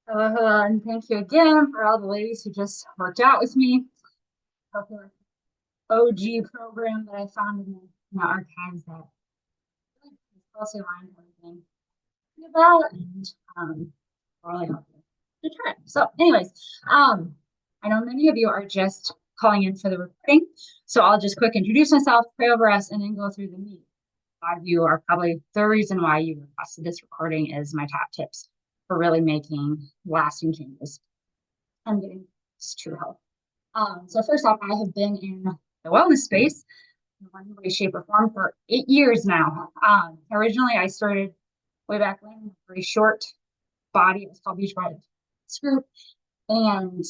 Hello, and thank you again for all the ladies who just worked out with me. Popular OG program that I found in the archives that really is closely aligned with everything about and really helped me to try it. So, anyways, um, I know many of you are just calling in for the recording, so I'll just quick introduce myself, pray over us, and then go through the meat. A lot of you are probably the reason why you requested this recording is my top tips for really making lasting changes and getting true health. So first off, I have been in the wellness space in one way, shape, or form for 8 years now. Originally, I started way back when, with a very short body. It was called Beachbody Group, and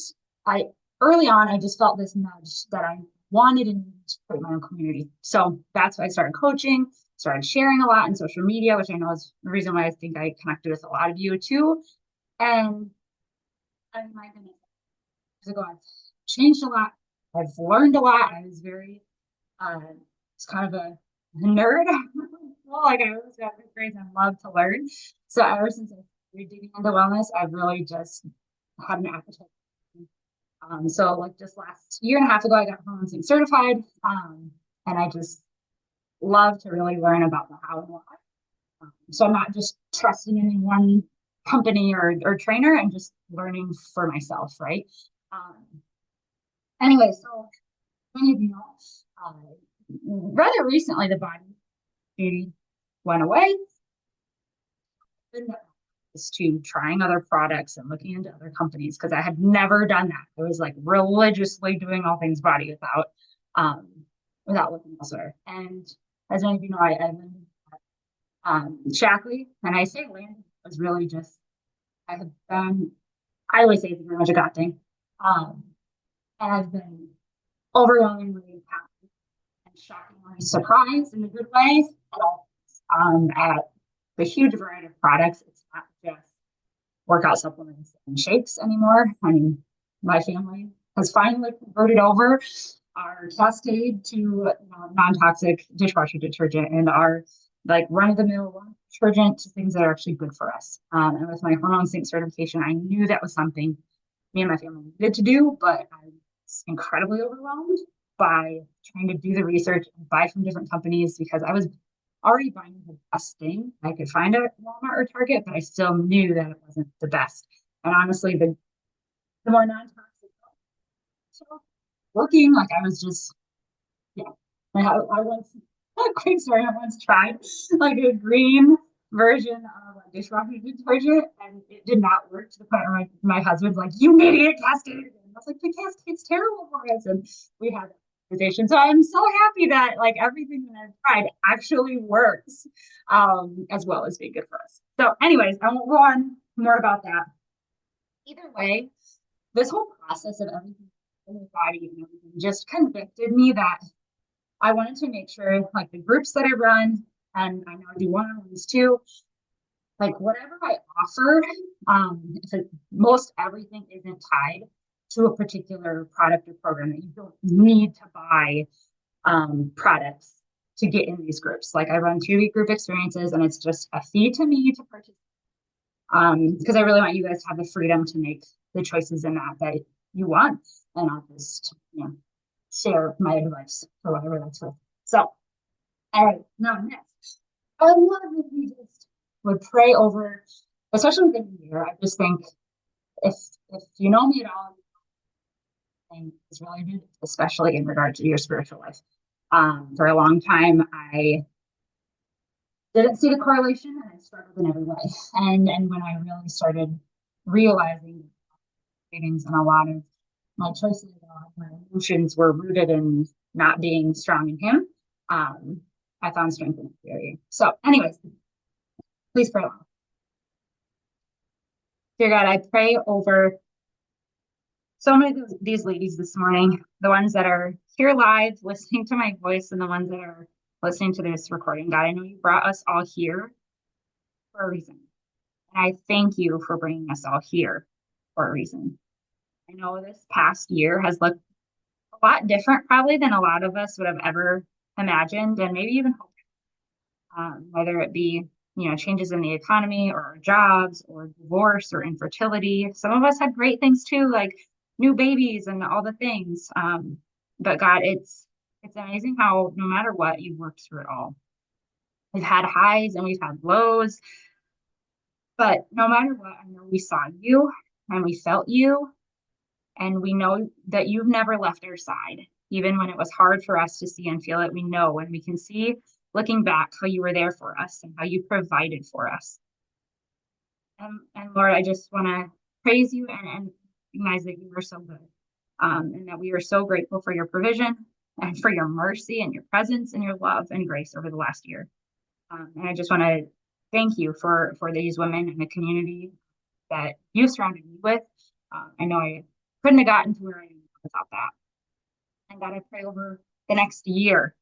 I early on, I just felt this nudge that I wanted and needed to create my own community. So that's why I started coaching, started sharing a lot in social media, which I know is the reason why I think I connected with a lot of you too. And I mean, my goodness, years ago, I've changed a lot. I've learned a lot. I was very, it's kind of a nerd. Well, like I always got good grades and love to learn. So ever since I started digging into wellness, I've really just had an appetite. So like just last year and a half ago, I got hormone sync certified. And I just love to really learn about the how and why. So I'm not just trusting in one company or trainer and just learning for myself, right? Um, anyway, so many of you know, uh, rather recently the body beauty went away. Is to trying other products and looking into other companies because I had never done that. I was like religiously doing all things body um, without looking elsewhere. And as many of you know, I landed Shackley, and I say landed was really just I have been. I always say it's very much a God thing, um, and I've been overwhelmingly happy and shockingly surprised in a good way at the huge variety of products. It's not just workout supplements and shakes anymore. I mean, my family has finally converted over our Cascade to non-toxic dishwasher detergent and our like run-of-the-mill detergent to things that are actually good for us. And with my hormone sync certification, I knew that was something me and my family needed to do, but I was incredibly overwhelmed by trying to do the research and buy from different companies because I was already buying the best thing I could find at Walmart or Target, but I still knew that it wasn't the best. And honestly, the more non-toxic working, like I was just, yeah. I once, a quick story, I once tried like a green version of like dishwasher detergent and it did not work to the point where my husband's like, you need to get Cascade. And I was like, the Cascade's terrible for us. And we had that conversation. So I'm so happy that like everything that I've tried actually works as well as being good for us. So, anyways, I won't go on more about that. Either way, this whole process of everything in the body and everything just convicted me that I wanted to make sure, like the groups that I run, and I know I do one-on-ones too, like whatever I offer, if most everything isn't tied to a particular product or program that you don't need to buy products to get in these groups. Like I run 2 week group experiences, and it's just a fee to me to participate because I really want you guys to have the freedom to make the choices in that you want, and I'll just share my advice for whatever that's worth. So, all right, now next, I love if we just would pray over, especially the new year. I just think if if you know me at all, and is related, especially in regard to your spiritual life. For a long time, I didn't see the correlation, and I struggled in every way. And when I really started realizing feelings and a lot of my choices, a lot of my emotions were rooted in not being strong in Him, I found strength in that area. So, anyways, please pray along. Dear God, I pray over so many of these ladies this morning, the ones that are here live listening to my voice and the ones that are listening to this recording. God, I know you brought us all here for a reason. And I thank you for bringing us all here for a reason. I know this past year has looked a lot different probably than a lot of us would have ever imagined and maybe even hoped, whether it be changes in the economy or our jobs or divorce or infertility. Some of us had great things too, like new babies and all the things. But God, it's amazing how no matter what, you've worked through it all. We've had highs and we've had lows, but no matter what, I know we saw you and we felt you, and we know that you've never left our side. Even when it was hard for us to see and feel it, we know and we can see looking back how you were there for us and how you provided for us. And Lord, I just want to praise you and recognize that you are so good, and that we are so grateful for your provision and for your mercy and your presence and your love and grace over the last year. And I just want to thank you for these women in the community that you surrounded me with. I know I couldn't have gotten to where I am without that. And God, I pray over the next year.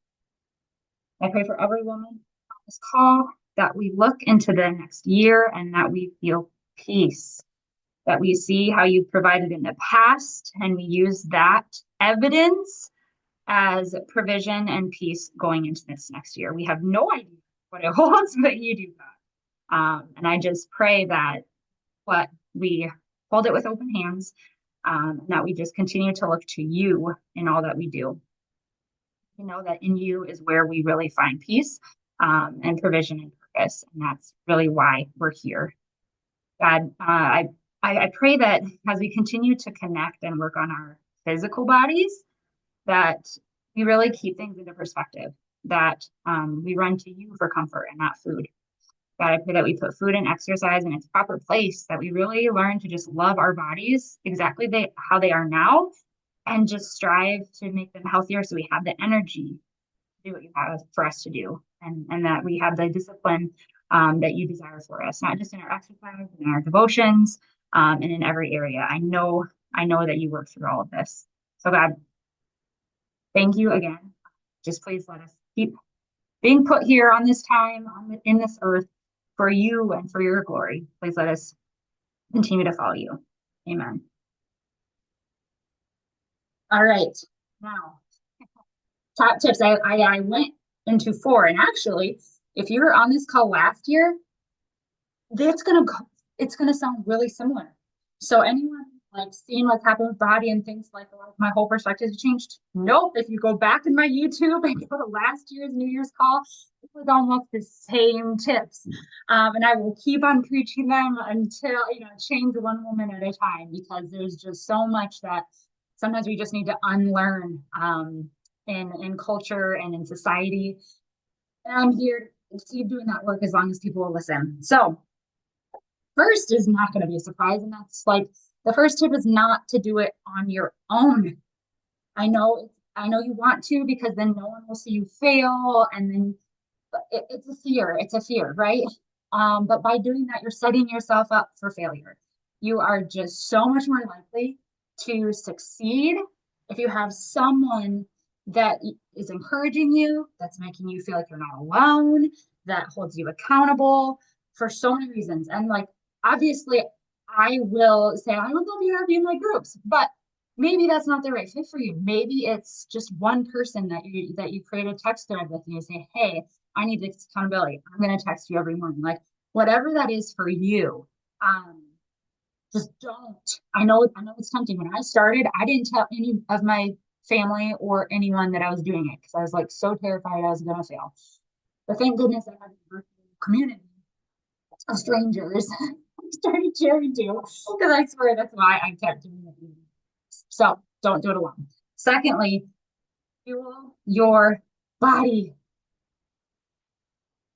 I pray for every woman on this call that we look into the next year and that we feel peace, that we see how you've provided in the past and we use that evidence as provision and peace going into this next year. We have no idea what it holds, but you do that. And I just pray that what we hold it with open hands, and that we just continue to look to you in all that we do. You know that in you is where we really find peace, and provision and purpose, and that's really why we're here. God, I pray that as we continue to connect and work on our physical bodies, that we really keep things into perspective, that we run to you for comfort and not food. God, I pray that we put food and exercise in its proper place, that we really learn to just love our bodies exactly how they are now and just strive to make them healthier so we have the energy to do what you have for us to do, and that we have the discipline that you desire for us, not just in our exercise, in our devotions, and in every area. I know that you work through all of this. So God, thank you again. Just please let us keep being put here on this time, in this earth, for you and for your glory. Please let us continue to follow you. Amen. All right. Now, top tips. I went into 4, and actually, if you were on this call last year, it's gonna sound really similar. So anyone like seeing what's happened with body and things like my whole perspective has changed? Nope. If you go back in my YouTube and go to last year's New Year's call, it was almost the same tips. And I will keep on preaching them until, change one woman at a time, because there's just so much that sometimes we just need to unlearn in culture and in society. And I'm here to keep doing that work as long as people will listen. So first is not going to be a surprise, and that's like the first tip is not to do it on your own. I know you want to, because then no one will see you fail, and then it's a fear, right? But by doing that, you're setting yourself up for failure. You are just so much more likely to succeed if you have someone that is encouraging you, that's making you feel like you're not alone, that holds you accountable for so many reasons. And like, obviously, I will say, I would love you to have you in my groups, but maybe that's not the right fit for you. Maybe it's just one person that you create a text thread with, and you say, hey, I need this accountability. I'm going to text you every morning. Like, whatever that is for you, just don't. I know it's tempting. When I started, I didn't tell any of my family or anyone that I was doing it, because I was like so terrified I was going to fail. But thank goodness I had a community of strangers started cheering too, because I swear that's why I kept doing it. So don't do it alone. Secondly, fuel your body.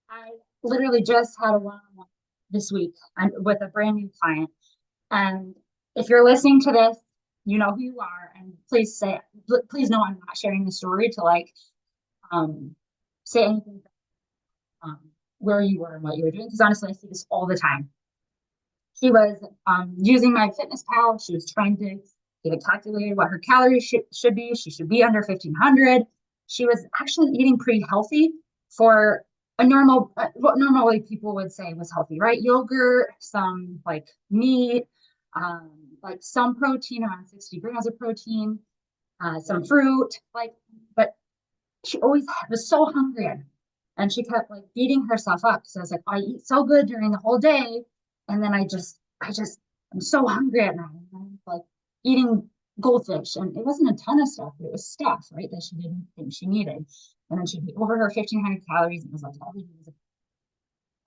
I literally just had a one-on-one this week with a brand new client. And if you're listening to this, you know who you are. And please know I'm not sharing the story to say anything where you were and what you were doing. Because honestly, I see this all the time. She was using MyFitnessPal. She was trying to get it calculated what her calories should be. She should be under 1,500. She was actually eating pretty healthy for a normal, what normally people would say was healthy, right? Yogurt, some like meat, like some protein, around 60 grams of protein, some fruit, but she always was so hungry. And she kept like beating herself up. So I was like, I eat so good during the whole day. And then I'm so hungry at night. And I'm like eating goldfish. And it wasn't a ton of stuff, but it was stuff, right? That she didn't think she needed. And then she'd be over her 1,500 calories. And it was like,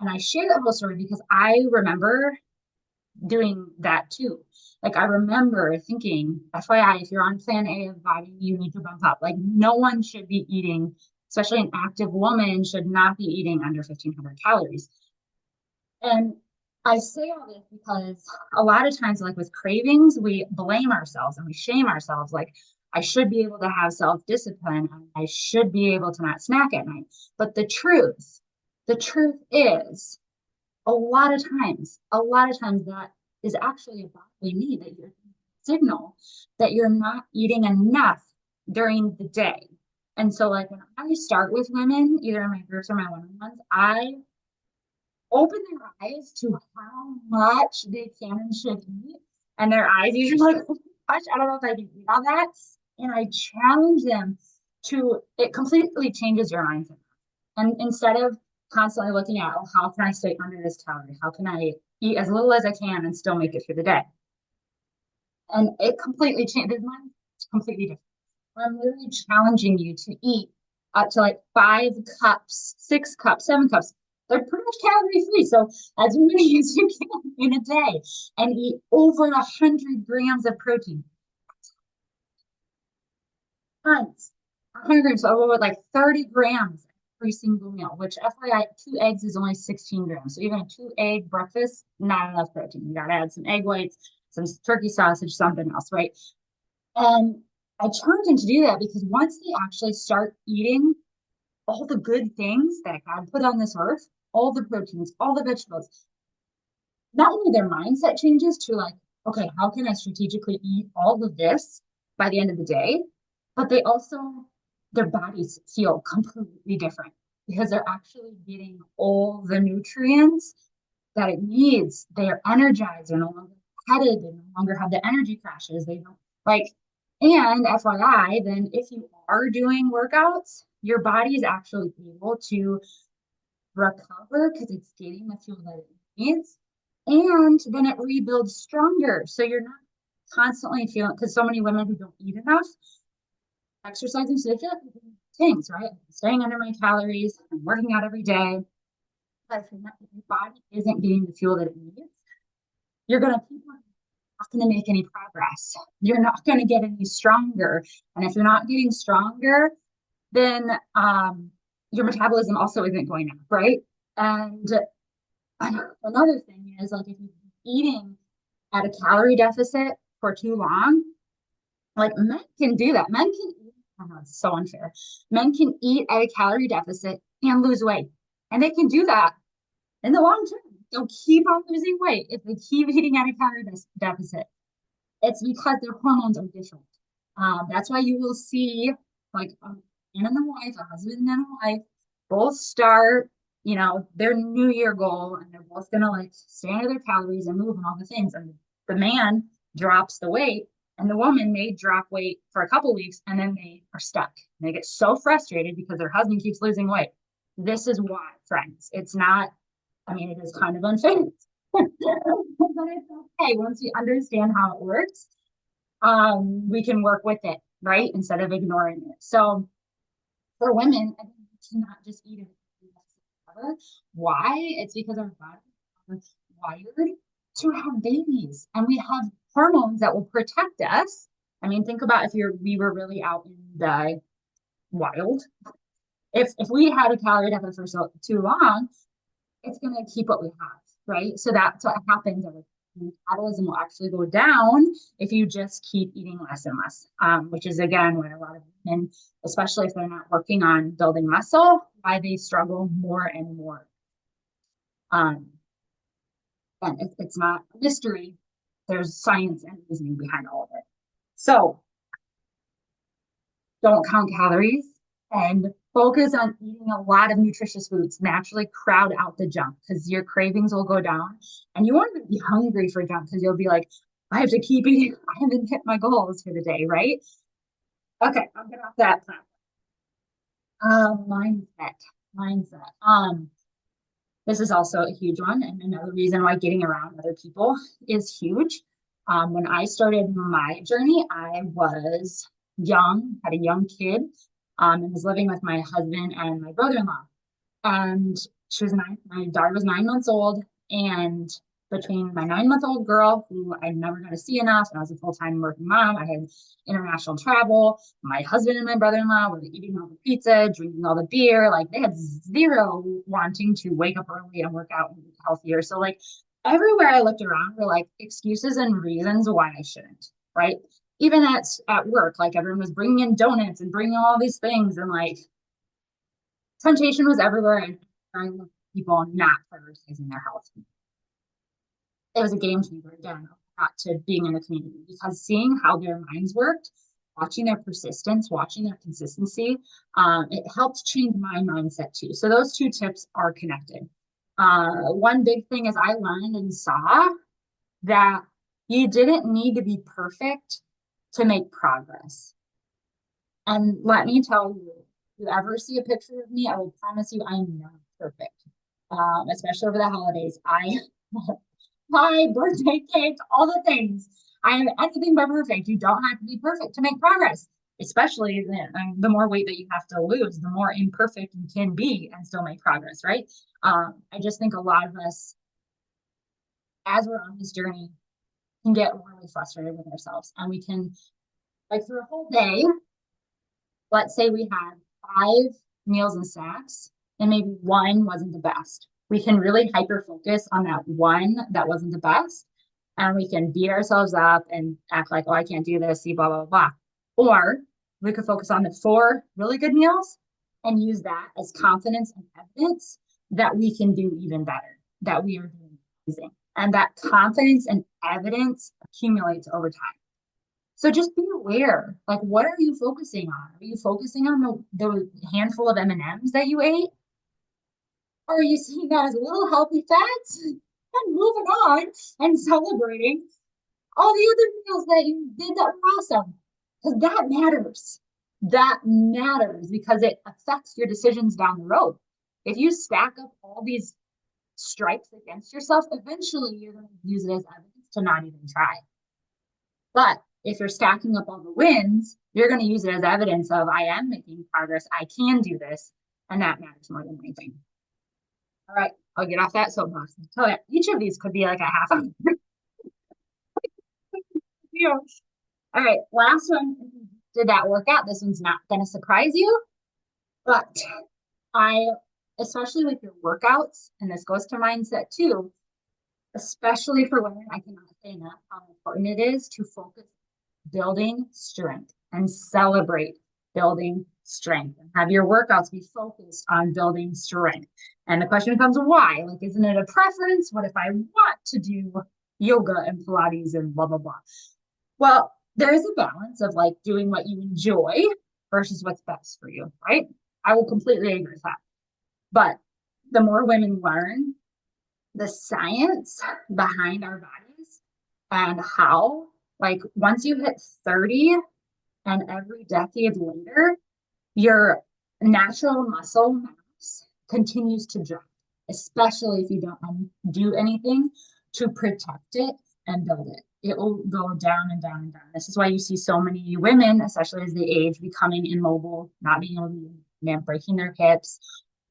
and I share that whole story because I remember doing that too. Like I remember thinking, FYI, if you're on plan A of body, you need to bump up. Like no one should be eating, especially an active woman should not be eating under 1,500 calories. And I say all this because a lot of times, like with cravings, we blame ourselves and we shame ourselves. Like, I should be able to have self discipline. I should be able to not snack at night. But the truth is, a lot of times that is actually a bodily need that you're signal that you're not eating enough during the day. And so, like when I start with women, either in my groups or my one-on-ones, I open their eyes to how much they can and should eat. And their eyes usually like, oh my gosh, I don't know if I can eat all that. And I challenge them it completely changes your mindset. And instead of constantly looking at, oh, how can I stay under this calorie? How can I eat as little as I can and still make it through the day? And it completely changes. Mine is completely different. I'm literally challenging you to eat up to like 5 cups, 6 cups, 7 cups. They're pretty much calorie free. So as many as you can in a day and eat over 100 grams of protein. Tons. 100 grams. So over like 30 grams every single meal, which FYI, 2 eggs is only 16 grams. So even a 2 egg breakfast, not enough protein. You gotta add some egg whites, some turkey sausage, something else, right? And I challenge them to do that because once they actually start eating all the good things that God put on this earth, all the proteins, all the vegetables, not only their mindset changes to like, okay, how can I strategically eat all of this by the end of the day? But their bodies feel completely different because they're actually getting all the nutrients that it needs. They are energized. They're no longer headed. They no longer have the energy crashes. They don't like, and FYI, then if you are doing workouts, your body is actually able to recover because it's getting the fuel that it needs. And then it rebuilds stronger. So you're not constantly feeling, because so many women who don't eat enough exercising, so they feel like things, right? I'm staying under my calories, I'm working out every day. But if your body isn't getting the fuel that it needs, you're going to keep on not going to make any progress. You're not going to get any stronger. And if you're not getting stronger, then your metabolism also isn't going up, right? And another thing is like if you're eating at a calorie deficit for too long, like men can do that. Men can eat, I know it's so unfair. Men can eat at a calorie deficit and lose weight. And they can do that in the long term. They'll keep on losing weight if they keep eating at a calorie deficit. It's because their hormones are different. That's why you will see like a man and a wife, a husband and a wife, both start, their New Year goal, and they're both gonna like stay under their calories and move and all the things. And the man drops the weight, and the woman may drop weight for a couple weeks, and then they are stuck. And they get so frustrated because their husband keeps losing weight. This is why, friends. It's not. I mean, it is kind of unfair, but it's okay once you understand how it works. We can work with it, right? Instead of ignoring it. So for women, I think we cannot just eat it. Why? It's because our body is wired to have babies and we have hormones that will protect us. I mean, think about if we were really out in the wild. If we had a calorie deficit for too long, it's going to keep what we have, right? So that's what happens. Metabolism will actually go down if you just keep eating less and less, which is again why a lot of women, especially if they're not working on building muscle, why they struggle more and more. And it's not a mystery. There's science and reasoning behind all of it. So don't count calories and focus on eating a lot of nutritious foods. Naturally crowd out the junk because your cravings will go down and you won't even be hungry for junk because you'll be like, I have to keep eating. I haven't hit my goals for the day, right? Okay, I'll get off that platform. Mindset. mindset. This is also a huge one, and another reason why getting around other people is huge. When I started my journey, I was young, had a young kid, and was living with my husband and my brother-in-law. And she was nine, my daughter was 9 months old. And between my 9 month old girl, who I never got to see enough, and I was a full time working mom, I had international travel. My husband and my brother in law were eating all the pizza, drinking all the beer. Like they had zero wanting to wake up early and work out and eat healthier. So, like, everywhere I looked around were like excuses and reasons why I shouldn't, right? Even at work, like everyone was bringing in donuts and bringing all these things, and like temptation was everywhere, and people not prioritizing their health. It was a game changer again, got to being in the community because seeing how their minds worked, watching their persistence, watching their consistency, it helped change my mindset too. So those two tips are connected. One big thing is I learned and saw that you didn't need to be perfect to make progress. And let me tell you, if you ever see a picture of me, I will promise you I am not perfect. Especially over the holidays. I pie, birthday cake, all the things. I am anything but perfect. You don't have to be perfect to make progress, especially the more weight that you have to lose, the more imperfect you can be and still make progress, right? I just think a lot of us, as we're on this journey, can get really frustrated with ourselves. And we can, like, through a whole day, let's say we had 5 meals and snacks, and maybe one wasn't the best. We can really hyper focus on that one that wasn't the best, and we can beat ourselves up and act like, oh, I can't do this, see, blah, blah, blah. Or we could focus on the 4 really good meals and use that as confidence and evidence that we can do even better, that we are doing amazing. And that confidence and evidence accumulates over time. So just be aware. Like, what are you focusing on? Are you focusing on the handful of M&Ms that you ate? Or are you seeing that as little healthy fats and moving on and celebrating all the other meals that you did that were awesome? Because that matters. That matters because it affects your decisions down the road. If you stack up all these strikes against yourself, eventually you're going to use it as evidence to not even try. But if you're stacking up all the wins, you're going to use it as evidence of I am making progress. I can do this. And that matters more than anything. All right, I'll get off that soapbox. So each of these could be like a half hour. All right, last one. Did that work out? This one's not going to surprise you, but I, especially with your workouts, and this goes to mindset too, especially for women, I cannot say enough how important it is to focus building strength and celebrate building strength and have your workouts be focused on building strength. And the question becomes why? Like, isn't it a preference? What if I want to do yoga and Pilates and blah, blah, blah? Well, there is a balance of like doing what you enjoy versus what's best for you, right? I will completely agree with that. But the more women learn the science behind our bodies and how, like, once you hit 30 and every decade later, your natural muscle mass continues to drop, especially if you don't do anything to protect it and build it. It will go down and down and down. This is why you see so many women, especially as they age, becoming immobile, not being able to move, breaking their hips,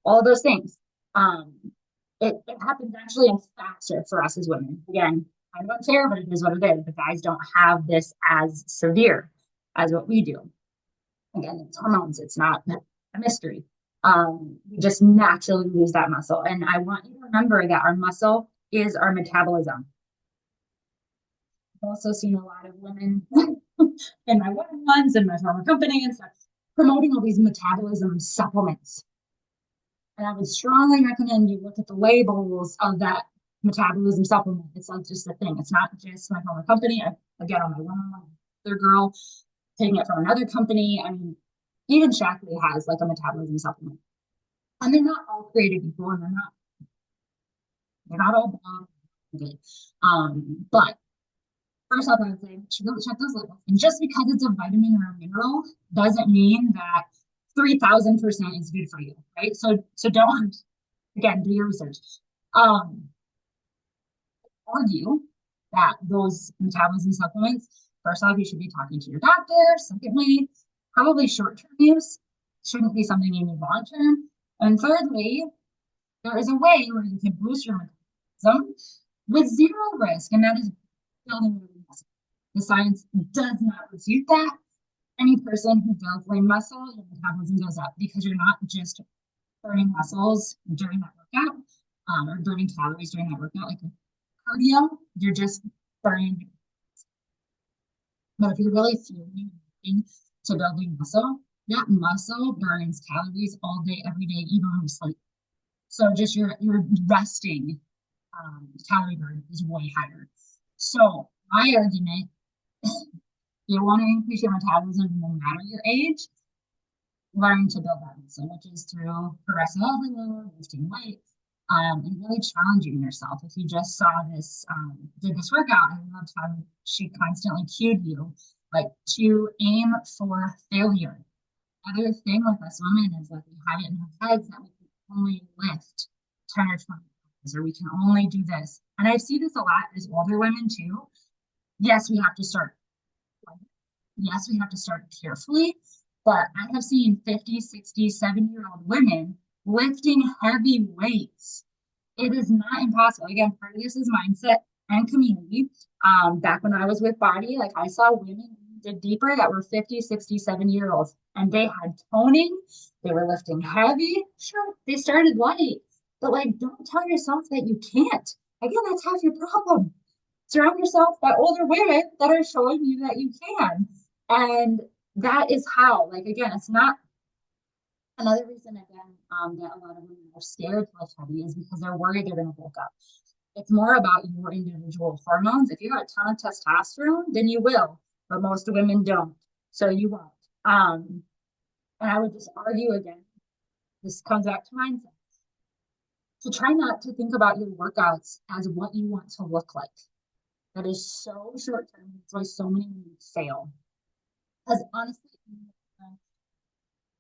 all those things. Um, it happens actually and faster for us as women. Again, kind of unfair, but it is what it is. The guys don't have this as severe as what we do. Again, it's hormones. It's not a mystery. We just naturally lose that muscle. And I want you to remember that our muscle is our metabolism. I've also seen a lot of women in my one-on-ones and my former company and stuff promoting all these metabolism supplements. And I would strongly recommend you look at the labels of that metabolism supplement. It's not just a thing. It's not just my former company. I get on my one-on-one other girl taking it from another company. I mean, even Shaklee has like a metabolism supplement. And they're not all created equal, and they're not all good. But first off, I would say check those labels. And just because it's a vitamin or a mineral doesn't mean that 3000% is good for you, right? So don't, again, do your research. Um, argue that those metabolism supplements, first off, you should be talking to your doctor. Secondly, probably short-term use shouldn't be something you need long-term. And thirdly, there is a way where you can boost your metabolism with zero risk, and that is building lean muscle. The science does not refute that. Any person who builds lean muscle, your metabolism goes up because you're not just burning muscles during that workout, or burning calories during that workout, like cardio, you're just burning. But if you're really fueling to building muscle, that muscle burns calories all day, every day, even when you sleep. So just your resting calorie burn is way higher. So my argument, you want to increase your metabolism no matter your age, learn to build that muscle, which is through progressive overload, lifting weights, and really challenging yourself. If you just saw this, did this workout, I loved how she constantly cued you, like to aim for failure. Other thing with us women is that we have it in our heads that we can only lift 10 or 20 pounds, or we can only do this. And I see this a lot as older women too. Yes, we have to start yes, we have to start carefully, but I have seen 50, 60, 70-year-old women lifting heavy weights. It is not impossible. Again, part of this is mindset and community. Back when I was with Body, like I saw women dig deeper that were 50, 60, 70 year olds, and they had toning, they were lifting heavy. Sure, they started light, but like, don't tell yourself that you can't. Again, that's half your problem. Surround yourself by older women that are showing you that you can. And that is how, like, again, it's not another reason, again, that a lot of women are scared to lift heavy is because they're worried they're going to bulk up. It's more about your individual hormones. If you have a ton of testosterone, then you will, but most women don't. So you won't. And I would just argue again, this comes back to mindset. So try not to think about your workouts as what you want to look like. That is so short term. That's why so many women fail. Because honestly,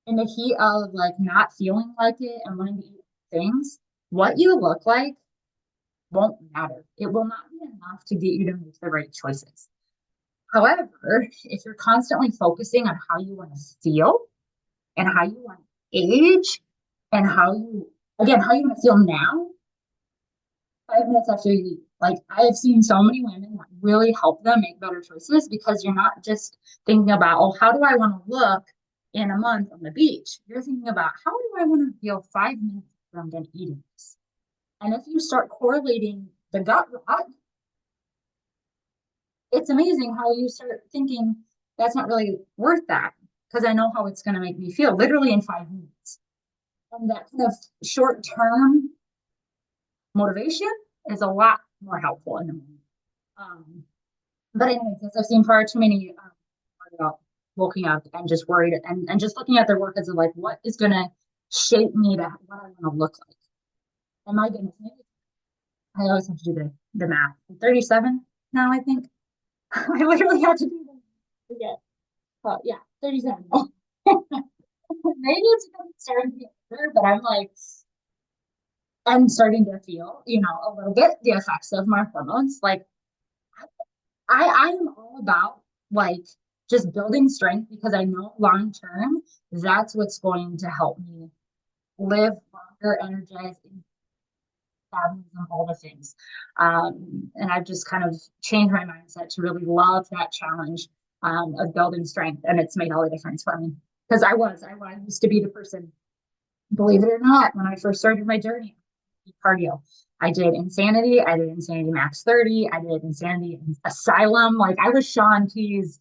in the heat of like not feeling like it and wanting to eat things, what you look like won't matter. It will not be enough to get you to make the right choices. However, if you're constantly focusing on how you want to feel and how you want to age and how you, again, how you want to feel now, 5 minutes after you leave. Like I have seen so many women that really help them make better choices because you're not just thinking about, oh, how do I want to look in a month on the beach? You're thinking about how do I want to feel 5 minutes after I'm done eating this? And if you start correlating the gut rot, it's amazing how you start thinking that's not really worth that because I know how it's going to make me feel literally in 5 minutes. And that kind of short term motivation is a lot more helpful in the moment. Um, but anyways, as I've seen far too many about waking up and just worried and just looking at their work as like what is going to shape me to what I want to look like. And my goodness, maybe I always have to do the math. I'm 37 now, I think. I literally have to do the forget. But yeah, 37. Maybe it's starting to get better, but I'm like, I'm starting to feel, a little bit the effects of my hormones. Like I am all about like just building strength because I know long term that's what's going to help me live longer, energized, metabolism, all the things. And I've just kind of changed my mindset to really love that challenge of building strength, and it's made all the difference for me because I used to be the person, believe it or not, when I first started my journey, cardio. I did Insanity, I did Insanity Max 30, I did Insanity Asylum. Like I was Sean T's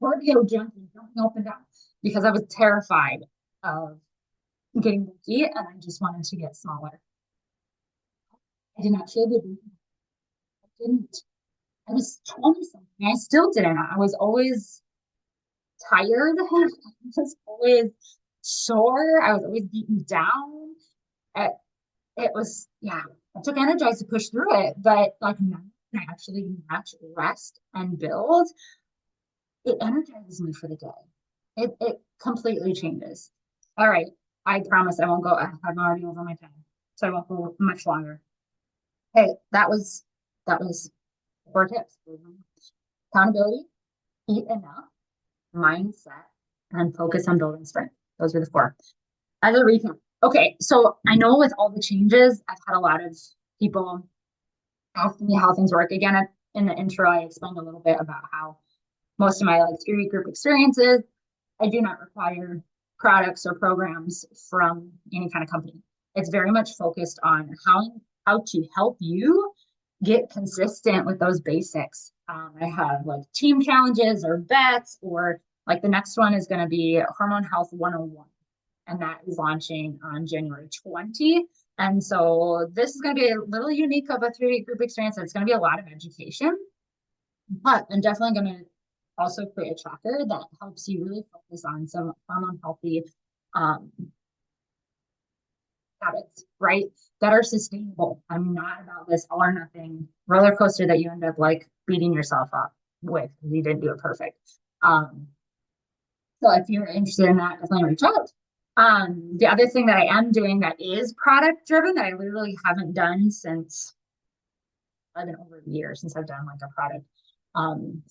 cardio junkie, jumping up and down because I was terrified of getting bulky and I just wanted to get smaller. I did not feel good. I didn't. I was 20 something. I still didn't. I was always tired. I was always sore. I was always beaten down. It, it was, yeah, I took energize to push through it, but like now I actually match rest and build, it energizes me for the day. It completely changes. All right. I promise I won't go. I'm already over my time, so I won't go much longer. Hey, that was 4 tips. Accountability, eat enough, mindset, and focus on building strength. Those are the four. As a recap. Okay, so I know with all the changes, I've had a lot of people asking me how things work. Again, in the intro, I explained a little bit about how most of my like 3-week group experiences, I do not require products or programs from any kind of company. It's very much focused on how to help you get consistent with those basics. I have like team challenges or bets, or like the next one is going to be Hormone Health 101, and that is launching on January 20. And so this is going to be a little unique of a 3-week group experience. It's going to be a lot of education, but I'm definitely going to also create a tracker that helps you really focus on some hormone healthy um, habits, right? That are sustainable. I'm not about this all or nothing roller coaster that you end up like beating yourself up with because you didn't do it perfect. Um, so if you're interested in that, definitely reach out. The other thing that I am doing that is product driven that I literally haven't done since I've been over a year since I've done like a product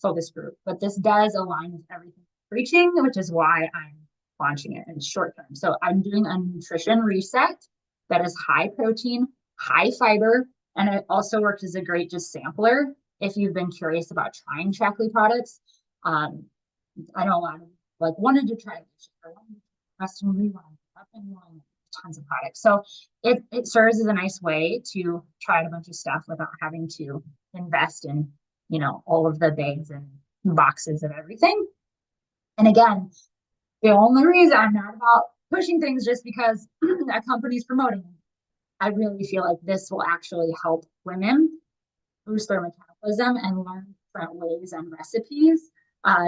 focus group, but this does align with everything preaching, which is why I'm launching it in short term. So I'm doing a nutrition reset that is high protein, high fiber, and it also works as a great just sampler if you've been curious about trying Shaklee products. Um, I know a lot of like wanted to try this or wanted to Western Rewind, up and running, tons of products. So it serves as a nice way to try a bunch of stuff without having to invest in, all of the bags and boxes of everything. And again, the only reason I'm not about pushing things just because a company's promoting them. I really feel like this will actually help women boost their metabolism and learn different ways and recipes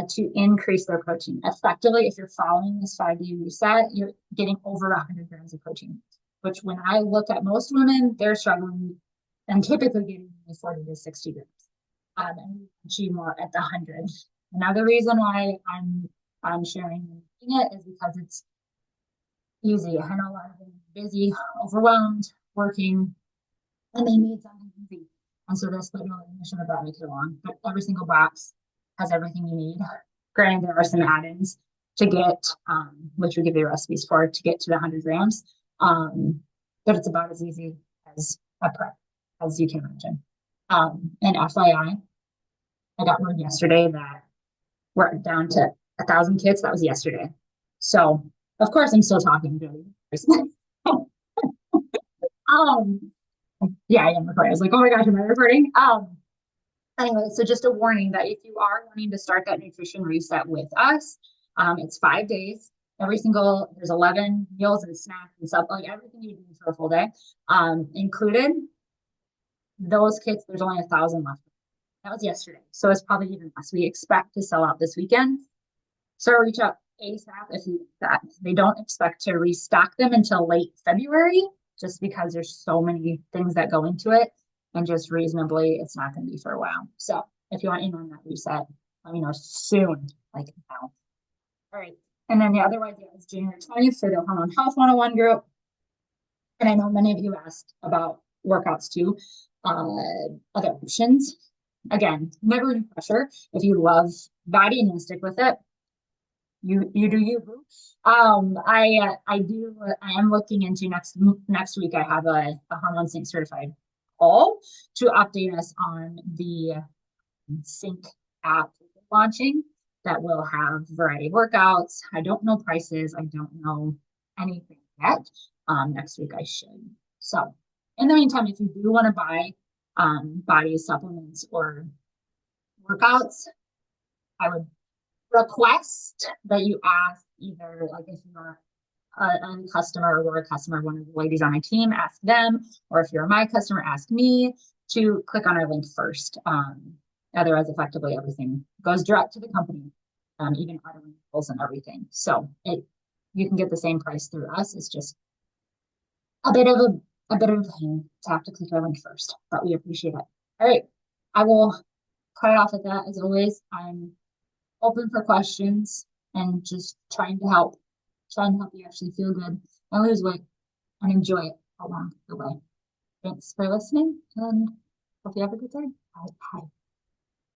to increase their protein. Effectively, if you're following this 5-day reset, you're getting over 100 grams of protein, which when I look at most women, they're struggling and typically getting 40 to 60 grams. And achieve more at the 100. Another reason why I'm sharing it is because it's easy. I know a lot of them are busy, overwhelmed, working, and they need something easy. And so this literally mission about make it along. But every single box has everything you need. Granted, there are some add-ins to get, which we give you recipes for to get to the 100 grams. But it's about as easy as a prep as you can imagine. And FYI, I got word yesterday that we're down to 1,000 kits. That was yesterday. So of course I'm still talking to you. um, yeah, I am recording. I was like, oh my gosh, am I recording? Anyway, so just a warning that if you are wanting to start that nutrition reset with us, it's 5 days. There's 11 meals and snacks and stuff, like everything you need for a full day, included. Those kits, there's only 1,000 left. That was yesterday. So it's probably even less. We expect to sell out this weekend. So reach out ASAP if you that they don't expect to restock them until late February, just because there's so many things that go into it. And just reasonably, it's not going to be for a while. So if you want in on that reset, let me know soon, like now. All right. And then the other idea is January 20th for the Hormone Health 101 group. And I know many of you asked about workouts too, other options. Again, never any pressure. If you love body and you stick with it, you do you. I am looking into next week. I have a Hormone Sync certified call to update us on the Sync app launching that will have a variety of workouts. I don't know prices. I don't know anything yet. Next week I should. So in the meantime, if you do want to buy body supplements or workouts, I would request that you ask either like if you're a customer or we're a customer, one of the ladies on my team, ask them, or if you're my customer, ask me to click on our link first. Otherwise, effectively, everything goes direct to the company, even auto renewals and everything. So you can get the same price through us. It's just a bit of a pain to have to click our link first, but we appreciate it. All right, I will cut it off at that. As always, I'm open for questions and just trying to help you actually feel good and lose weight and enjoy it along the way. Thanks for listening and hope you have a good day. Bye. Bye.